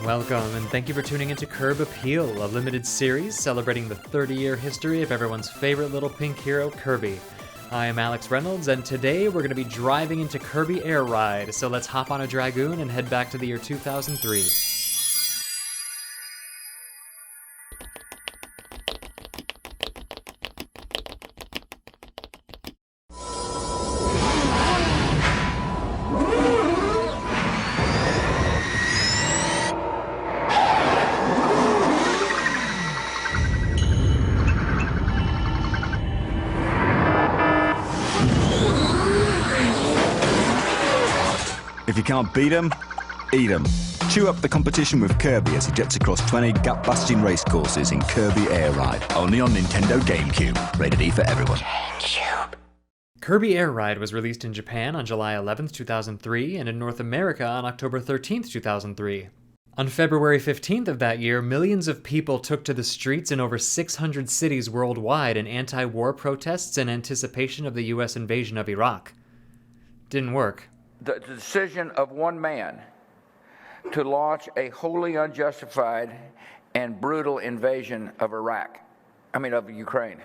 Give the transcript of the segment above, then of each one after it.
Welcome, and thank you for tuning into Kirb Appeal, a limited series celebrating the 30-year history of everyone's favorite little pink hero, Kirby. I am Alex Reynolds, and today we're going to be driving into Kirby Air Ride, so let's hop on a Dragoon and head back to the year 2003. If you can't beat 'em, eat 'em. Chew up the competition with Kirby as he jets across 20 gap-busting race courses in Kirby Air Ride. Only on Nintendo GameCube. Rated E for everyone. GameCube. Kirby Air Ride was released in Japan on July 11th, 2003, and in North America on October 13th, 2003. On February 15th of that year, millions of people took to the streets in over 600 cities worldwide in anti-war protests in anticipation of the US invasion of Iraq. Didn't work. The decision of one man to launch a wholly unjustified and brutal invasion of Ukraine.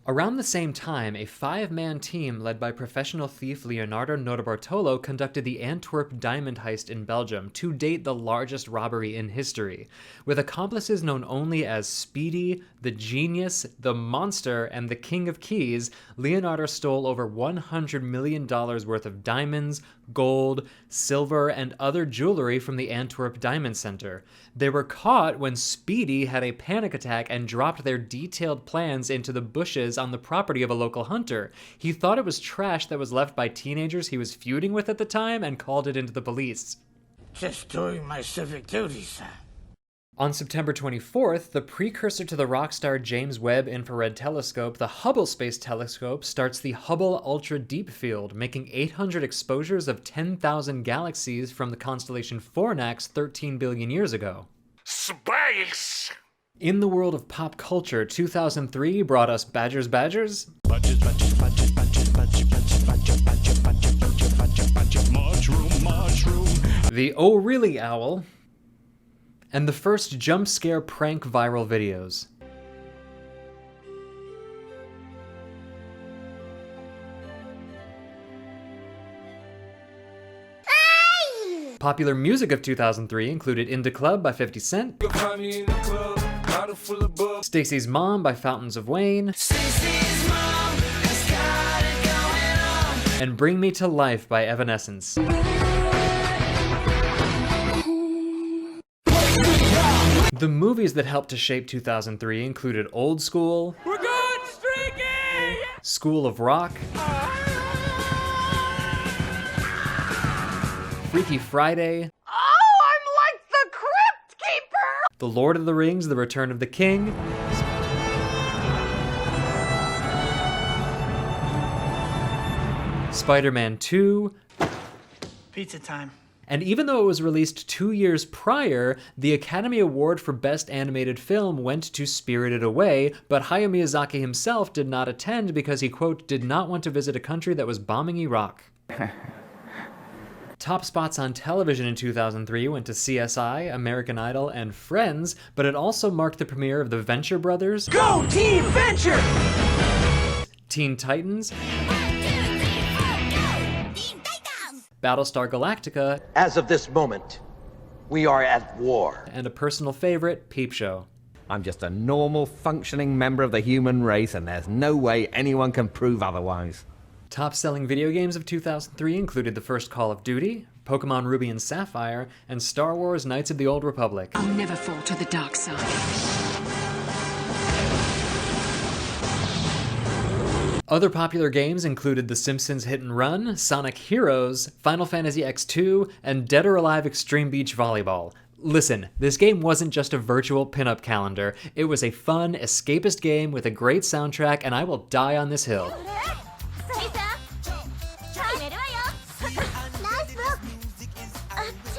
Around the same time, a 5-man team led by professional thief Leonardo Notarbartolo conducted the Antwerp diamond heist in Belgium, to date the largest robbery in history. With accomplices known only as Speedy, the Genius, the Monster, and the King of Keys, Leonardo stole over $100 million worth of diamonds, gold, silver, and other jewelry from the Antwerp Diamond Center. They were caught when Speedy had a panic attack and dropped their detailed plans into the bushes on the property of a local hunter. He thought it was trash that was left by teenagers he was feuding with at the time and called it into the police. Just doing my civic duties. On September 24th, the precursor to the Rockstar James Webb Infrared Telescope, the Hubble Space Telescope, starts the Hubble Ultra Deep Field, making 800 exposures of 10,000 galaxies from the constellation Fornax 13 billion years ago. Space! In the world of pop culture, 2003 brought us Badgers. Mushroom. The Oh Really Owl, and the first jump scare prank viral videos. Popular music of 2003 included In the Club by 50 Cent, Stacy's Mom by Fountains of Wayne, and Bring Me to Life by Evanescence. The movies that helped to shape 2003 included Old School, We're going streaking! School of Rock, Freaky Friday, Oh, I'm like the Crypt Keeper! The Lord of the Rings, The Return of the King, Spider-Man 2, Pizza time. and even though it was released 2 years prior, the Academy Award for Best Animated Film went to Spirited Away, but Hayao Miyazaki himself did not attend because he, quote, did not want to visit a country that was bombing Iraq. Top spots on television in 2003 went to CSI, American Idol, and Friends, but it also marked the premiere of the Venture Brothers, Go Team Venture! Teen Titans, Battlestar Galactica, As of this moment, we are at war. and a personal favorite, Peep Show. I'm just a normal, functioning member of the human race, and there's no way anyone can prove otherwise. Top-selling video games of 2003 included the first Call of Duty, Pokemon Ruby and Sapphire, and Star Wars Knights of the Old Republic. I'll never fall to the dark side. Other popular games included The Simpsons Hit and Run, Sonic Heroes, Final Fantasy X2, and Dead or Alive Extreme Beach Volleyball. Listen, this game wasn't just a virtual pinup calendar. It was a fun, escapist game with a great soundtrack, and I will die on this hill.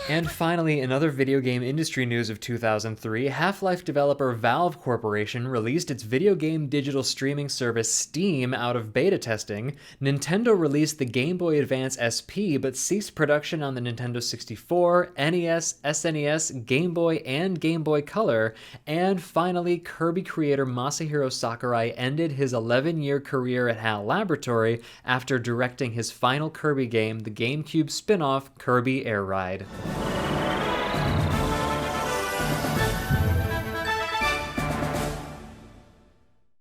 And finally, in other video game industry news of 2003, Half-Life developer Valve Corporation released its video game digital streaming service Steam out of beta testing, Nintendo released the Game Boy Advance SP but ceased production on the Nintendo 64, NES, SNES, Game Boy, and Game Boy Color, and finally, Kirby creator Masahiro Sakurai ended his 11-year career at HAL Laboratory after directing his final Kirby game, the GameCube spin-off Kirby Air Ride.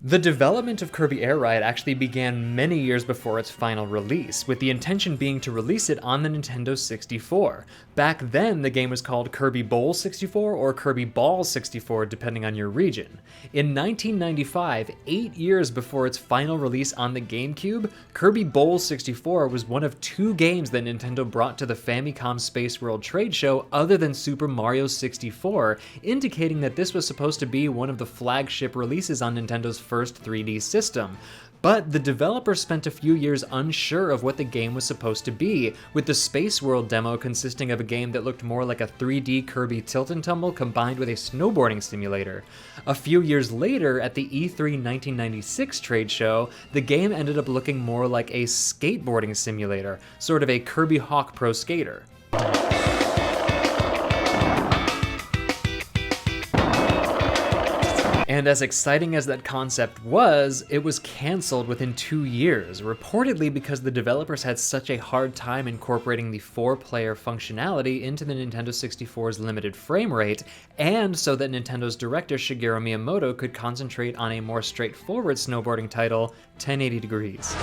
The development of Kirby Air Ride actually began many years before its final release, with the intention being to release it on the Nintendo 64. Back then, the game was called Kirby Bowl 64 or Kirby Ball 64, depending on your region. In 1995, 8 years before its final release on the GameCube, Kirby Bowl 64 was one of 2 games that Nintendo brought to the Famicom Space World trade show other than Super Mario 64, indicating that this was supposed to be one of the flagship releases on Nintendo's first 3D system. But the developer spent a few years unsure of what the game was supposed to be, with the Space World demo consisting of a game that looked more like a 3D Kirby Tilt and Tumble combined with a snowboarding simulator. A few years later, at the E3 1996 trade show, the game ended up looking more like a skateboarding simulator, sort of a Kirby Hawk Pro Skater. And as exciting as that concept was, it was cancelled within 2 years, reportedly because the developers had such a hard time incorporating the 4-player functionality into the Nintendo 64's limited frame rate, and so that Nintendo's director Shigeru Miyamoto could concentrate on a more straightforward snowboarding title, 1080 Degrees.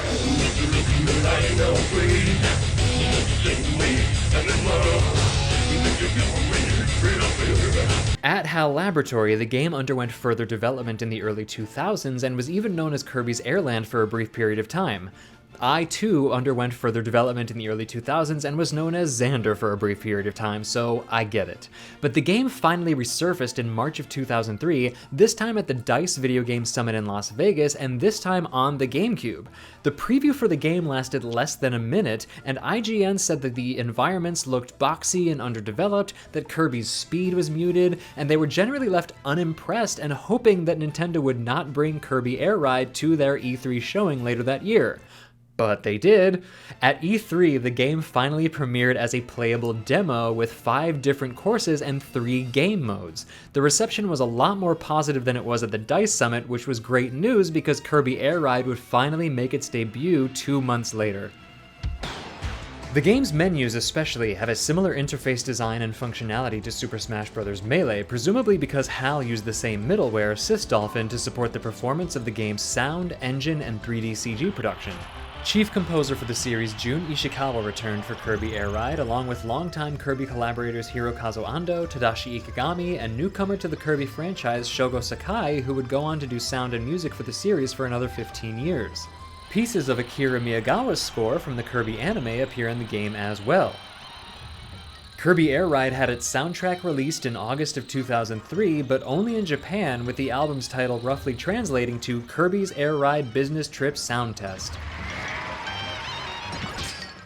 At HAL Laboratory, the game underwent further development in the early 2000s and was even known as Kirby's Air Land for a brief period of time. I, too, underwent further development in the early 2000s and was known as Xander for a brief period of time, so I get it. But the game finally resurfaced in March of 2003, this time at the DICE Video Game Summit in Las Vegas, and this time on the GameCube. The preview for the game lasted less than a minute, and IGN said that the environments looked boxy and underdeveloped, that Kirby's speed was muted, and they were generally left unimpressed and hoping that Nintendo would not bring Kirby Air Ride to their E3 showing later that year. But they did. At E3, the game finally premiered as a playable demo with 5 different courses and 3 game modes. The reception was a lot more positive than it was at the DICE Summit, which was great news because Kirby Air Ride would finally make its debut 2 months later. The game's menus especially have a similar interface design and functionality to Super Smash Bros. Melee, presumably because HAL used the same middleware, SysDolphin, to support the performance of the game's sound, engine, and 3D CG production. Chief composer for the series Jun Ishikawa returned for Kirby Air Ride, along with longtime Kirby collaborators Hirokazu Ando, Tadashi Ikegami, and newcomer to the Kirby franchise Shogo Sakai, who would go on to do sound and music for the series for another 15 years. Pieces of Akira Miyagawa's score from the Kirby anime appear in the game as well. Kirby Air Ride had its soundtrack released in August of 2003, but only in Japan, with the album's title roughly translating to Kirby's Air Ride Business Trip Sound Test.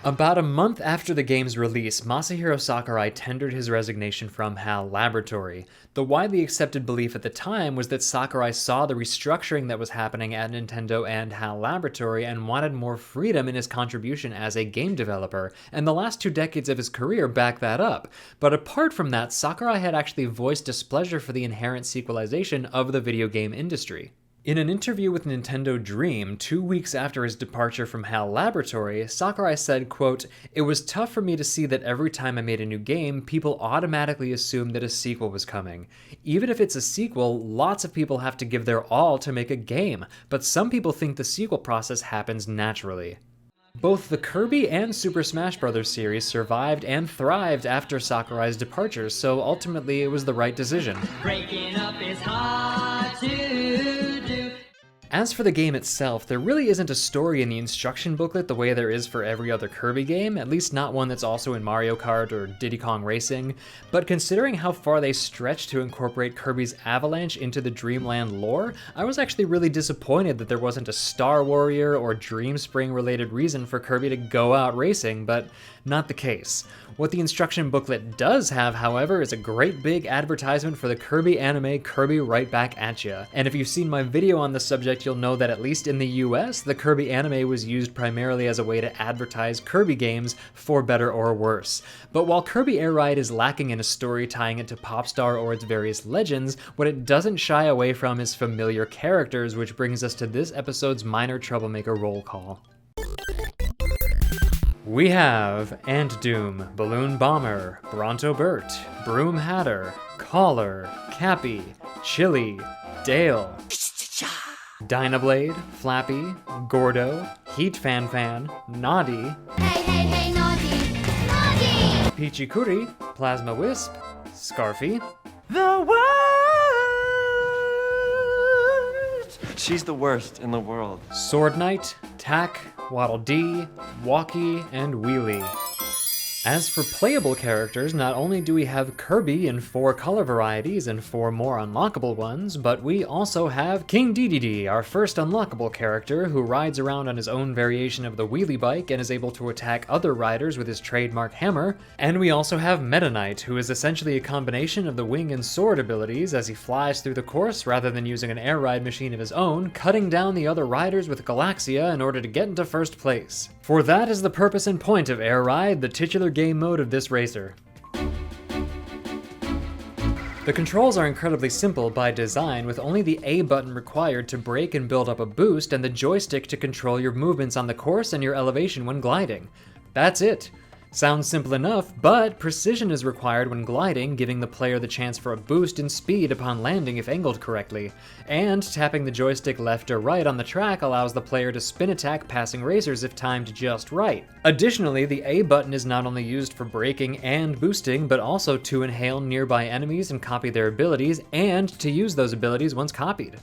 About a month after the game's release, Masahiro Sakurai tendered his resignation from HAL Laboratory. The widely accepted belief at the time was that Sakurai saw the restructuring that was happening at Nintendo and HAL Laboratory and wanted more freedom in his contribution as a game developer, and the last 2 decades of his career back that up. But apart from that, Sakurai had actually voiced displeasure for the inherent sequelization of the video game industry. In an interview with Nintendo Dream 2 weeks after his departure from HAL Laboratory, Sakurai said, quote, "It was tough for me to see that every time I made a new game, people automatically assumed that a sequel was coming. Even if it's a sequel, lots of people have to give their all to make a game, but some people think the sequel process happens naturally." Both the Kirby and Super Smash Bros. Series survived and thrived after Sakurai's departure, so ultimately it was the right decision. Breaking up is hard to do. As for the game itself, there really isn't a story in the instruction booklet the way there is for every other Kirby game, at least not one that's also in Mario Kart or Diddy Kong Racing, but considering how far they stretched to incorporate Kirby's Avalanche into the Dreamland lore, I was actually really disappointed that there wasn't a Star Warrior or Dream Spring related reason for Kirby to go out racing, but not the case. What the instruction booklet does have, however, is a great big advertisement for the Kirby anime Kirby Right Back At Ya. And if you've seen my video on the subject, you'll know that at least in the US, the Kirby anime was used primarily as a way to advertise Kirby games for better or worse. But while Kirby Air Ride is lacking in a story tying it to Popstar or its various legends, what it doesn't shy away from is familiar characters, which brings us to this episode's minor Troublemaker roll call. We have Ant Doom, Balloon Bomber, Bronto Burt, Broom Hatter, Caller, Cappy, Chili, Dale, Dynablade, Flappy, Gordo, Heat Fan Fan, Noddy, Hey, naughty, naughty! Peachy Cootie, Plasma Wisp, Scarfy, The worst! She's the worst in the world. Sword Knight, Tack, Waddle Dee, Walkie, and Wheelie. As for playable characters, not only do we have Kirby in 4 color varieties and 4 more unlockable ones, but we also have King Dedede, our first unlockable character, who rides around on his own variation of the wheelie bike and is able to attack other riders with his trademark hammer. And we also have Meta Knight, who is essentially a combination of the wing and sword abilities as he flies through the course rather than using an air ride machine of his own, cutting down the other riders with Galaxia in order to get into first place. For that is the purpose and point of Air Ride, the titular game mode of this racer. The controls are incredibly simple by design, with only the A button required to brake and build up a boost, and the joystick to control your movements on the course and your elevation when gliding. That's it. Sounds simple enough, but precision is required when gliding, giving the player the chance for a boost in speed upon landing if angled correctly. And tapping the joystick left or right on the track allows the player to spin attack passing racers if timed just right. Additionally, the A button is not only used for braking and boosting, but also to inhale nearby enemies and copy their abilities, and to use those abilities once copied.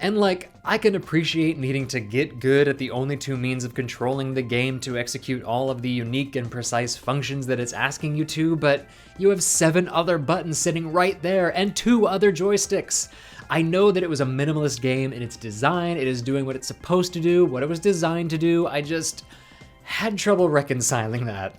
And I can appreciate needing to get good at the only 2 means of controlling the game to execute all of the unique and precise functions that it's asking you to, but you have 7 other buttons sitting right there and 2 other joysticks. I know that it was a minimalist game in its design, it is doing what it's supposed to do, what it was designed to do, I just had trouble reconciling that.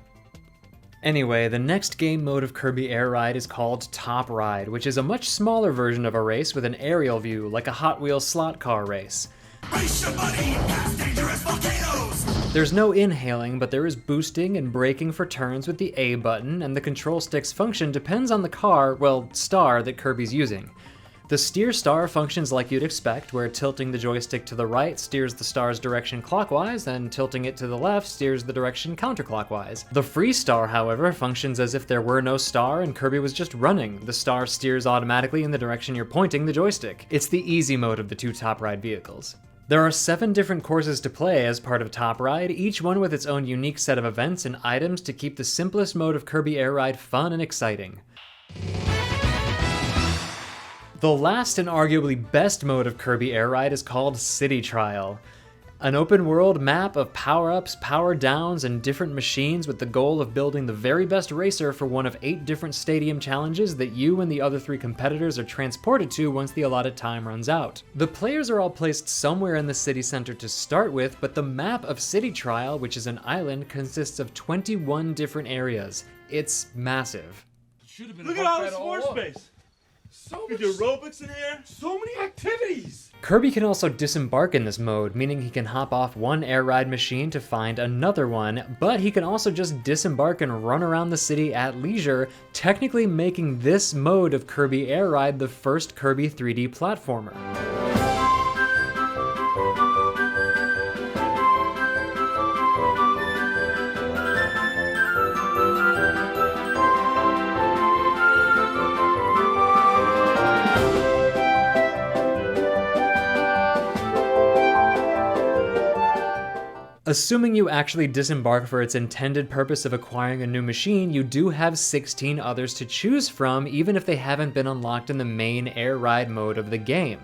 Anyway, the next game mode of Kirby Air Ride is called Top Ride, which is a much smaller version of a race with an aerial view, like a Hot Wheels slot car race. Race your money past dangerous volcanoes! There's no inhaling, but there is boosting and braking for turns with the A button, and the control stick's function depends on the car, star, that Kirby's using. The steer star functions like you'd expect, where tilting the joystick to the right steers the star's direction clockwise, and tilting it to the left steers the direction counterclockwise. The free star, however, functions as if there were no star and Kirby was just running. The star steers automatically in the direction you're pointing the joystick. It's the easy mode of the 2 Top Ride vehicles. There are 7 different courses to play as part of Top Ride, each one with its own unique set of events and items to keep the simplest mode of Kirby Air Ride fun and exciting. The last and arguably best mode of Kirby Air Ride is called City Trial. An open-world map of power-ups, power-downs, and different machines with the goal of building the very best racer for one of 8 different stadium challenges that you and the other 3 competitors are transported to once the allotted time runs out. The players are all placed somewhere in the city center to start with, but the map of City Trial, which is an island, consists of 21 different areas. It's massive. Look at all this floor space! So much aerobics in here. So many activities. Kirby can also disembark in this mode, meaning he can hop off one air ride machine to find another one, but he can also just disembark and run around the city at leisure, technically making this mode of Kirby Air Ride the first Kirby 3D platformer. Assuming you actually disembark for its intended purpose of acquiring a new machine, you do have 16 others to choose from, even if they haven't been unlocked in the main air ride mode of the game.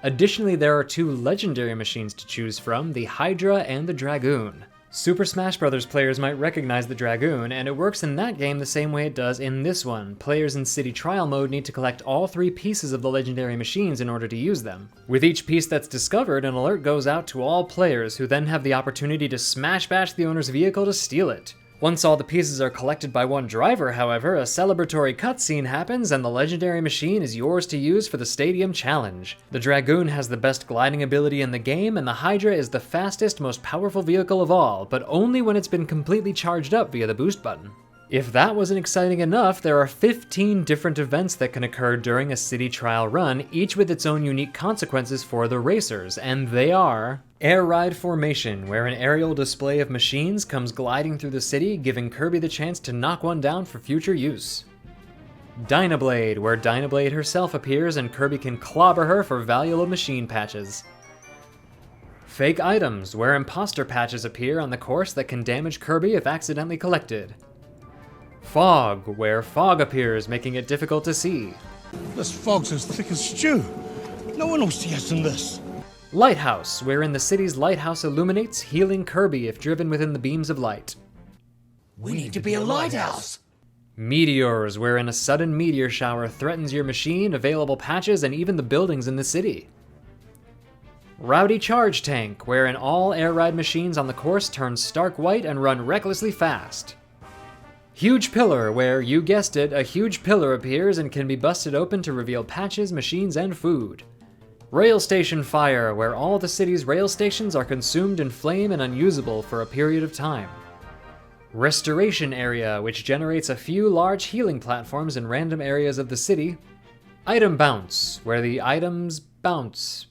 Additionally, there are 2 legendary machines to choose from, the Hydra and the Dragoon. Super Smash Bros. Players might recognize the Dragoon, and it works in that game the same way it does in this one. Players in City Trial mode need to collect all 3 pieces of the legendary machines in order to use them. With each piece that's discovered, an alert goes out to all players, who then have the opportunity to smash bash the owner's vehicle to steal it. Once all the pieces are collected by one driver, however, a celebratory cutscene happens and the legendary machine is yours to use for the Stadium Challenge. The Dragoon has the best gliding ability in the game, and the Hydra is the fastest, most powerful vehicle of all, but only when it's been completely charged up via the boost button. If that wasn't exciting enough, there are 15 different events that can occur during a city trial run, each with its own unique consequences for the racers, and they are: Air Ride Formation, where an aerial display of machines comes gliding through the city, giving Kirby the chance to knock one down for future use. Dynablade, where Dynablade herself appears and Kirby can clobber her for valuable machine patches. Fake Items, where imposter patches appear on the course that can damage Kirby if accidentally collected. Fog, where fog appears, making it difficult to see. This fog's as thick as stew. No one will see us in this. Lighthouse, wherein the city's lighthouse illuminates, healing Kirby if driven within the beams of light. We need to be a lighthouse. Meteors, wherein a sudden meteor shower threatens your machine, available patches, and even the buildings in the city. Rowdy Charge Tank, wherein all air ride machines on the course turn stark white and run recklessly fast. Huge Pillar, where, you guessed it, a huge pillar appears and can be busted open to reveal patches, machines, and food. Rail Station Fire, where all the city's rail stations are consumed in flame and unusable for a period of time. Restoration Area, which generates a few large healing platforms in random areas of the city. Item Bounce, where the items bounce.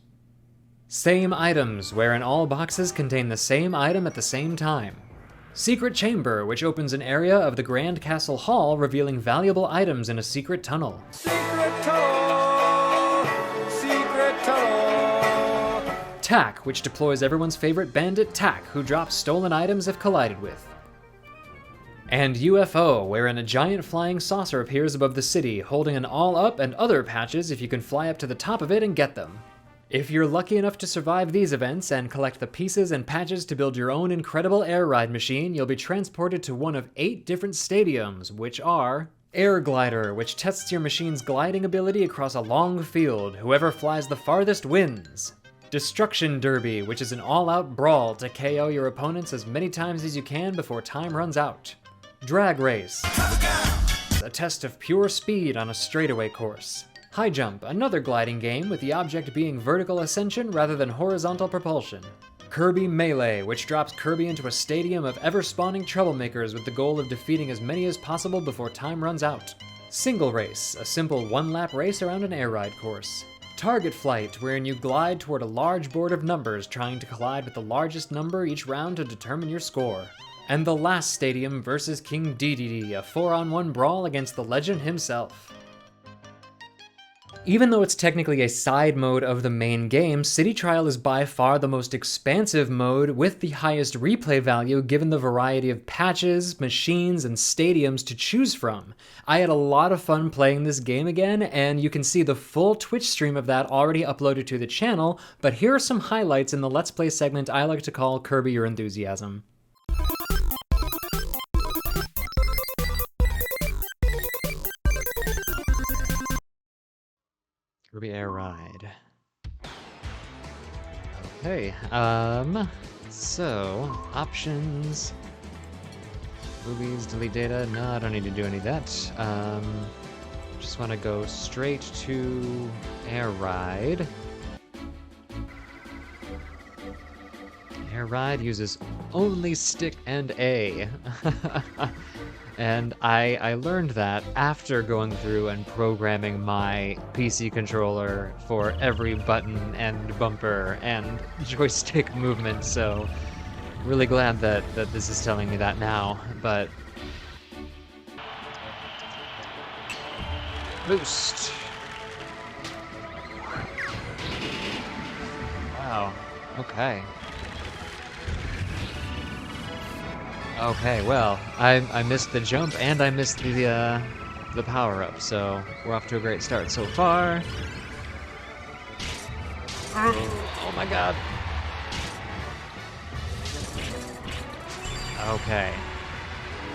Same Items, wherein all boxes contain the same item at the same time. Secret Chamber, which opens an area of the Grand Castle Hall, revealing valuable items in a secret tunnel. Secret tunnel! Secret tunnel! Tack, which deploys everyone's favorite bandit Tack, who drops stolen items if collided with. And UFO, wherein a giant flying saucer appears above the city, holding an all-up and other patches if you can fly up to the top of it and get them. If you're lucky enough to survive these events and collect the pieces and patches to build your own incredible air ride machine, you'll be transported to one of 8 different stadiums, which are: Air Glider, which tests your machine's gliding ability across a long field. Whoever flies the farthest wins. Destruction Derby, which is an all-out brawl to KO your opponents as many times as you can before time runs out. Drag Race, a test of pure speed on a straightaway course. High Jump, another gliding game with the object being vertical ascension rather than horizontal propulsion. Kirby Melee, which drops Kirby into a stadium of ever-spawning troublemakers with the goal of defeating as many as possible before time runs out. Single Race, a simple one-lap race around an air ride course. Target Flight, wherein you glide toward a large board of numbers trying to collide with the largest number each round to determine your score. And the last stadium versus King Dedede, a 4-on-1 brawl against the legend himself. Even though it's technically a side mode of the main game, City Trial is by far the most expansive mode with the highest replay value given the variety of patches, machines, and stadiums to choose from. I had a lot of fun playing this game again, and you can see the full Twitch stream of that already uploaded to the channel, but here are some highlights in the Let's Play segment I like to call Kirby Your Enthusiasm. Kirby Air Ride. Okay, so, options, movies, delete data, no, I don't need to do any of that. Just want to go straight to Air Ride. Air Ride uses only stick and A. And I learned that after going through and programming my PC controller for every button and bumper and joystick movement, so really glad that this is telling me that now, but... Boost! Wow, okay. Okay, well, I missed the jump and I missed the power-up, so we're off to a great start so far. Oh my god. Okay.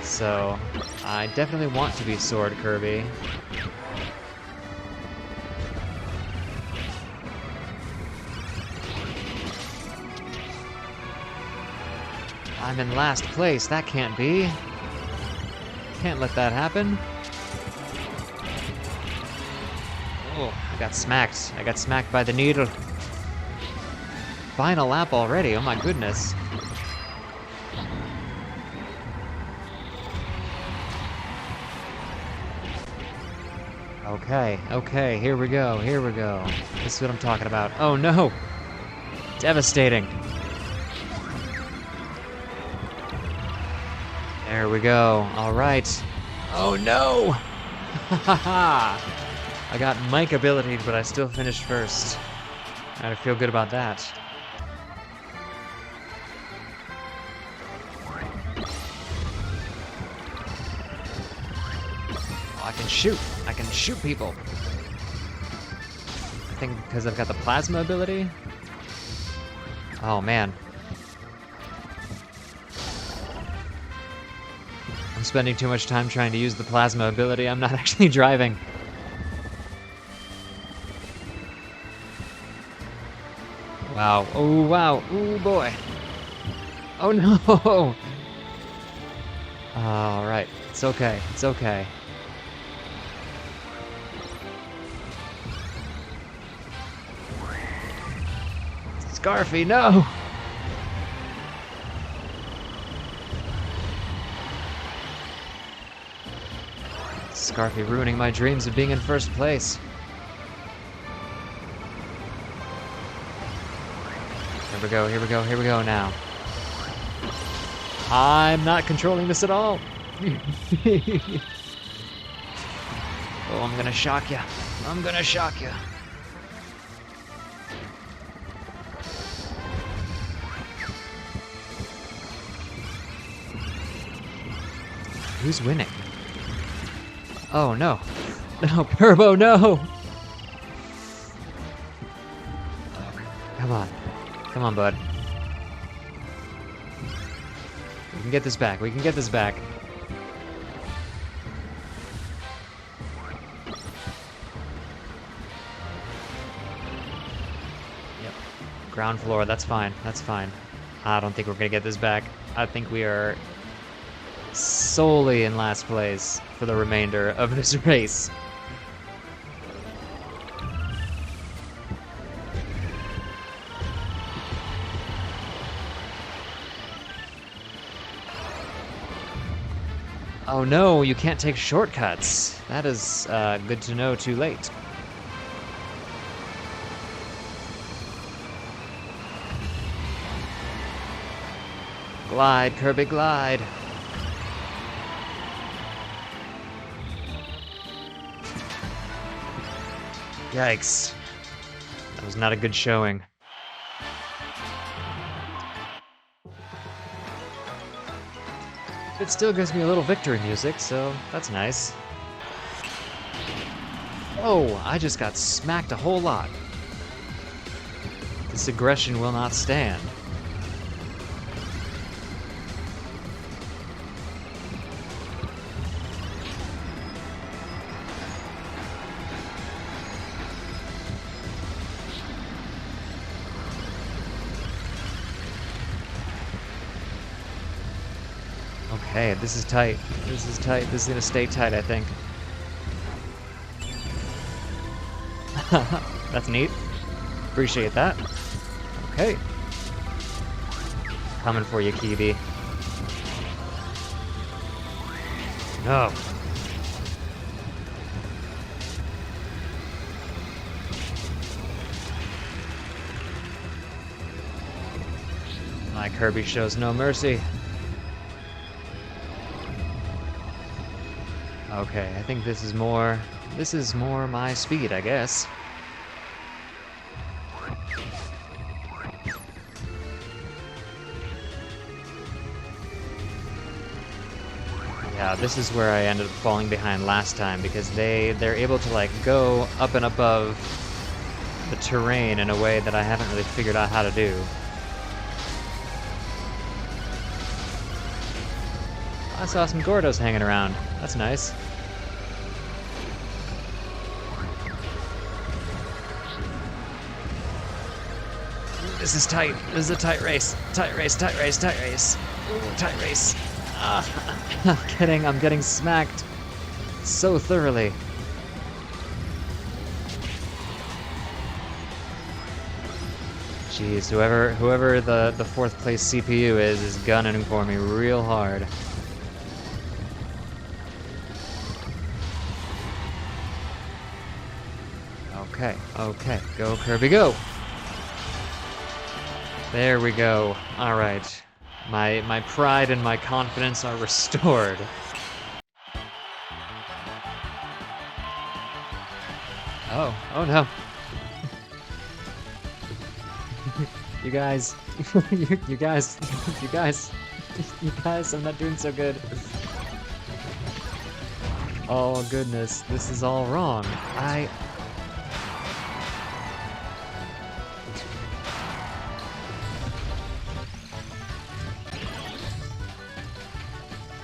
So, I definitely want to be Sword Kirby. I'm in last place, that can't be. can't let that happen. Oh, I got smacked. I got smacked by the needle. Final lap already, oh my goodness. Okay, here we go. This is what I'm talking about. Oh no! Devastating. There we go. Alright. Oh no! Haha! I got mic ability, but I still finished first. I feel good about that. Oh, I can shoot people. I think because I've got the plasma ability. Oh man. I'm spending too much time trying to use the plasma ability. I'm not actually driving. Wow. Oh wow. Oh boy. Oh no. All right. It's okay. It's okay. Scarfy, no! Scarfy ruining my dreams of being in first place. Here we go now. I'm not controlling this at all. Oh, I'm gonna shock you. Who's winning? Oh no. No, Turbo, no! Come on, bud. We can get this back. Yep. Ground floor, that's fine. I don't think we're gonna get this back. I think we are solely in last place for the remainder of this race. Oh no, you can't take shortcuts. That is good to know too late. Glide, Kirby, glide. Yikes. That was not a good showing. It still gives me a little victory music, so that's nice. Oh, I just got smacked a whole lot. This aggression will not stand. Okay, this is tight. This is gonna stay tight, I think. That's neat. Appreciate that. Okay. Coming for you, Kiwi. No. My Kirby shows no mercy. Okay, I think this is more my speed, I guess. Yeah, this is where I ended up falling behind last time because they're able to like go up and above the terrain in a way that I haven't really figured out how to do. I saw some Gordos hanging around. That's nice. This is tight. This is a tight race. Tight race. Ooh, tight race. I'm getting smacked so thoroughly. Jeez, whoever the fourth place CPU is gunning for me real hard. Okay, go Kirby, go! There we go. All right, my pride and my confidence are restored. Oh no. You guys, you guys, I'm not doing so good. Oh goodness, this is all wrong.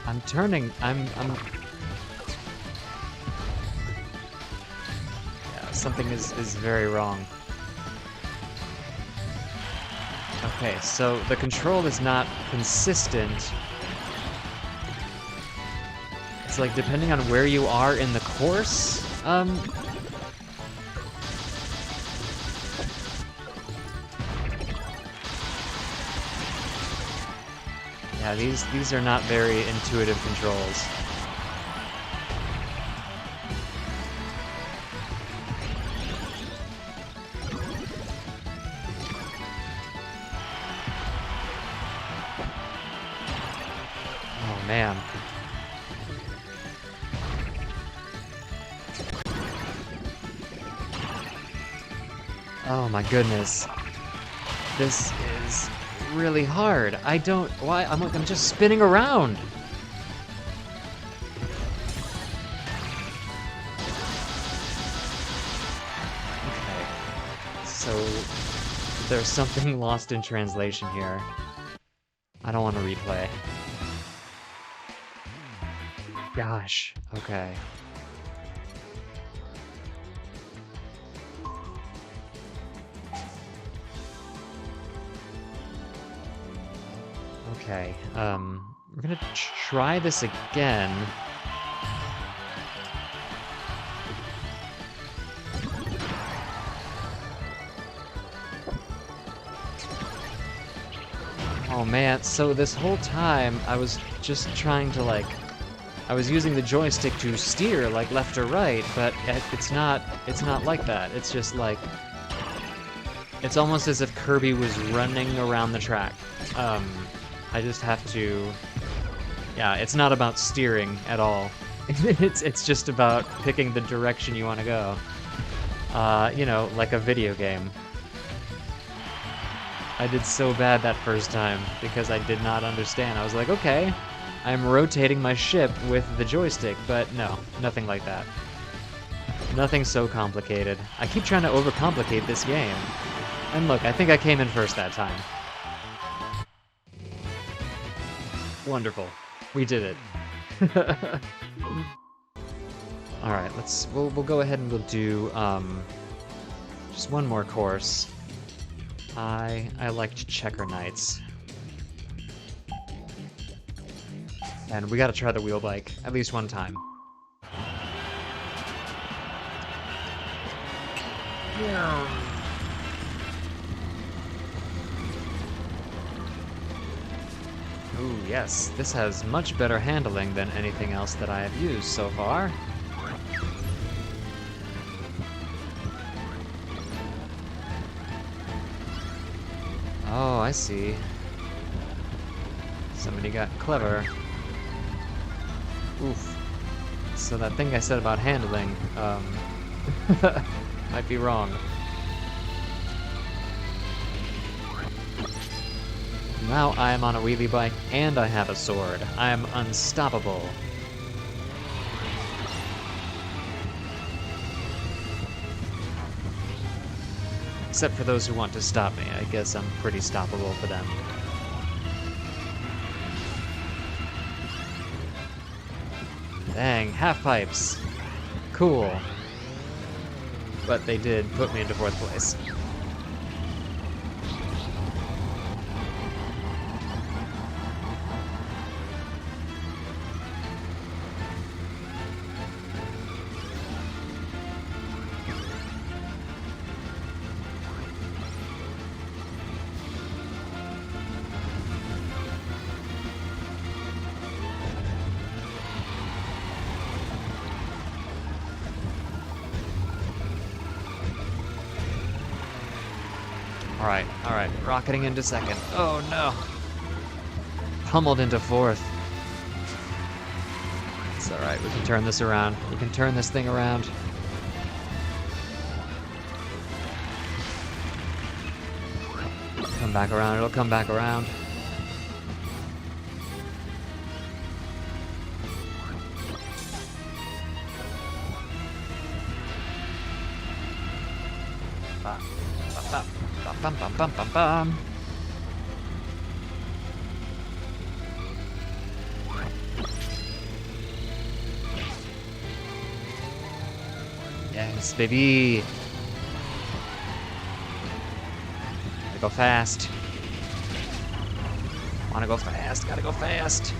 I'm turning, I'm... Yeah, something is very wrong. Okay, so the control is not consistent. It's like depending on where you are in the course, yeah, these are not very intuitive controls. Oh man. Oh my goodness. This is really hard. I'm just spinning around. Okay. So there's something lost in translation here. I don't want to replay. Gosh. Okay. Okay, we're gonna try this again. Oh man, so this whole time I was just trying to I was using the joystick to steer like left or right, but it's not like that. It's just like, it's almost as if Kirby was running around the track. I just have to... Yeah, it's not about steering at all. It's just about picking the direction you want to go. You know, like a video game. I did so bad that first time because I did not understand. I was like, okay, I'm rotating my ship with the joystick, but no, nothing like that. Nothing so complicated. I keep trying to overcomplicate this game. And look, I think I came in first that time. Wonderful. We did it. Alright, we'll go ahead and we'll do just one more course. I liked Checker Knights. And we gotta try the wheel bike at least one time. Yeah. Ooh, yes, this has much better handling than anything else that I have used so far. Oh, I see. Somebody got clever. Oof. So that thing I said about handling, might be wrong. Now I am on a wheelie bike and I have a sword. I am unstoppable. Except for those who want to stop me. I guess I'm pretty stoppable for them. Dang, half pipes. Cool. But they did put me into 4th place. All right, rocketing into second. Oh no. Pummeled into fourth. It's all right, we can turn this around. We can turn this thing around. Come back around, it'll come back around. Bum, bum, bum, bum, bum. Yes, baby. Gotta go fast. Wanna go fast, gotta go fast.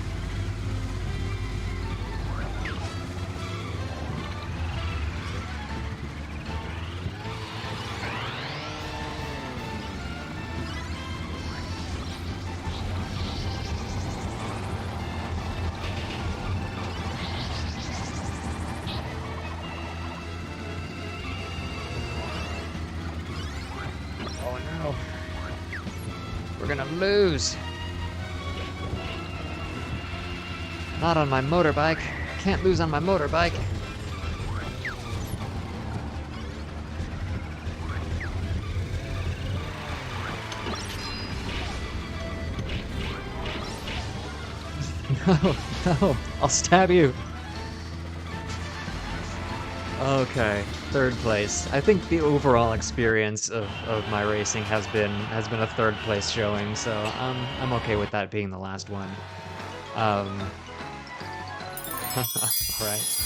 We're gonna lose. Not on my motorbike. Can't lose on my motorbike. No, I'll stab you. Okay, third place. I think the overall experience of my racing has been a third place showing, so I'm okay with that being the last one. Alright.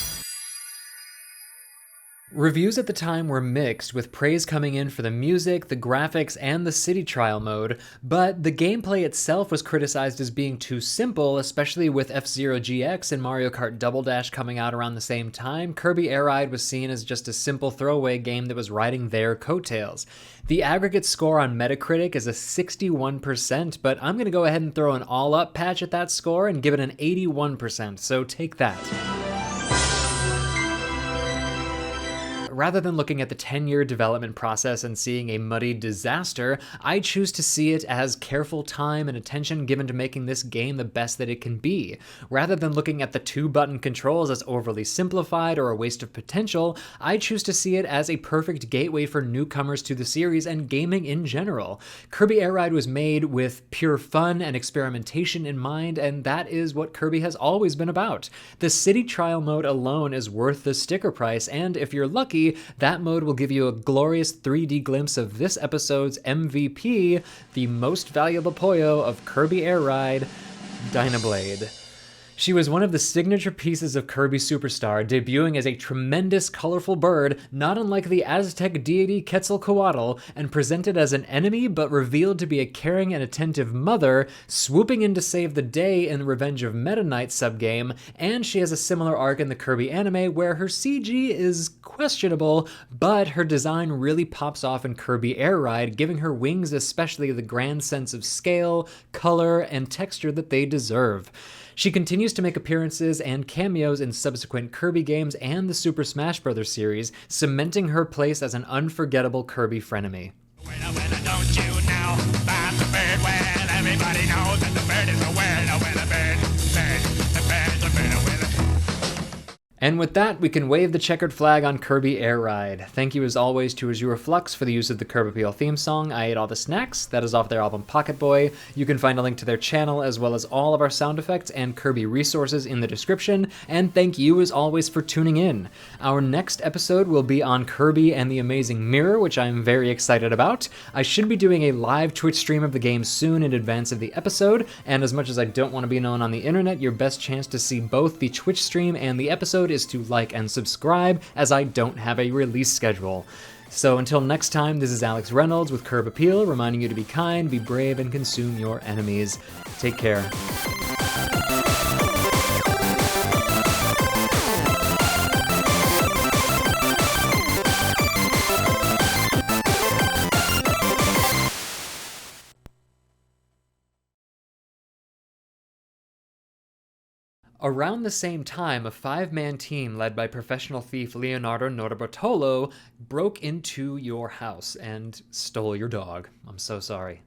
Reviews at the time were mixed, with praise coming in for the music, the graphics, and the city trial mode, but the gameplay itself was criticized as being too simple, especially with F-Zero GX and Mario Kart Double Dash coming out around the same time. Kirby Air Ride was seen as just a simple throwaway game that was riding their coattails. The aggregate score on Metacritic is a 61%, but I'm going to go ahead and throw an all-up patch at that score and give it an 81%, so take that. Rather than looking at the 10-year development process and seeing a muddy disaster, I choose to see it as careful time and attention given to making this game the best that it can be. Rather than looking at the 2-button controls as overly simplified or a waste of potential, I choose to see it as a perfect gateway for newcomers to the series and gaming in general. Kirby Air Ride was made with pure fun and experimentation in mind, and that is what Kirby has always been about. The city trial mode alone is worth the sticker price, and if you're lucky, that mode will give you a glorious 3D glimpse of this episode's MVP, the most valuable Poyo of Kirby Air Ride, Dynablade. She was one of the signature pieces of Kirby Superstar, debuting as a tremendous, colorful bird, not unlike the Aztec deity Quetzalcoatl, and presented as an enemy but revealed to be a caring and attentive mother, swooping in to save the day in Revenge of Meta Knight subgame, and she has a similar arc in the Kirby anime where her CG is questionable, but her design really pops off in Kirby Air Ride, giving her wings especially the grand sense of scale, color, and texture that they deserve. She continues to make appearances and cameos in subsequent Kirby games and the Super Smash Bros. Series, cementing her place as an unforgettable Kirby frenemy. Don't you know about the bird? Well, everybody knows that the bird is a well, the bird's a bird. And with that, we can wave the checkered flag on Kirby Air Ride. Thank you as always to Azure Flux for the use of the Kirb Appeal theme song, I Ate All the Snacks. That is off their album Pocket Boy. You can find a link to their channel as well as all of our sound effects and Kirby resources in the description. And thank you as always for tuning in. Our next episode will be on Kirby and the Amazing Mirror, which I'm very excited about. I should be doing a live Twitch stream of the game soon in advance of the episode, and as much as I don't want to be known on the internet, your best chance to see both the Twitch stream and the episode is to like and subscribe, as I don't have a release schedule. So until next time, this is Alex Reynolds with Kirb Appeal, reminding you to be kind, be brave, and consume your enemies. Take care. Around the same time, a 5-man team led by professional thief Leonardo Notarbartolo broke into your house and stole your dog. I'm so sorry.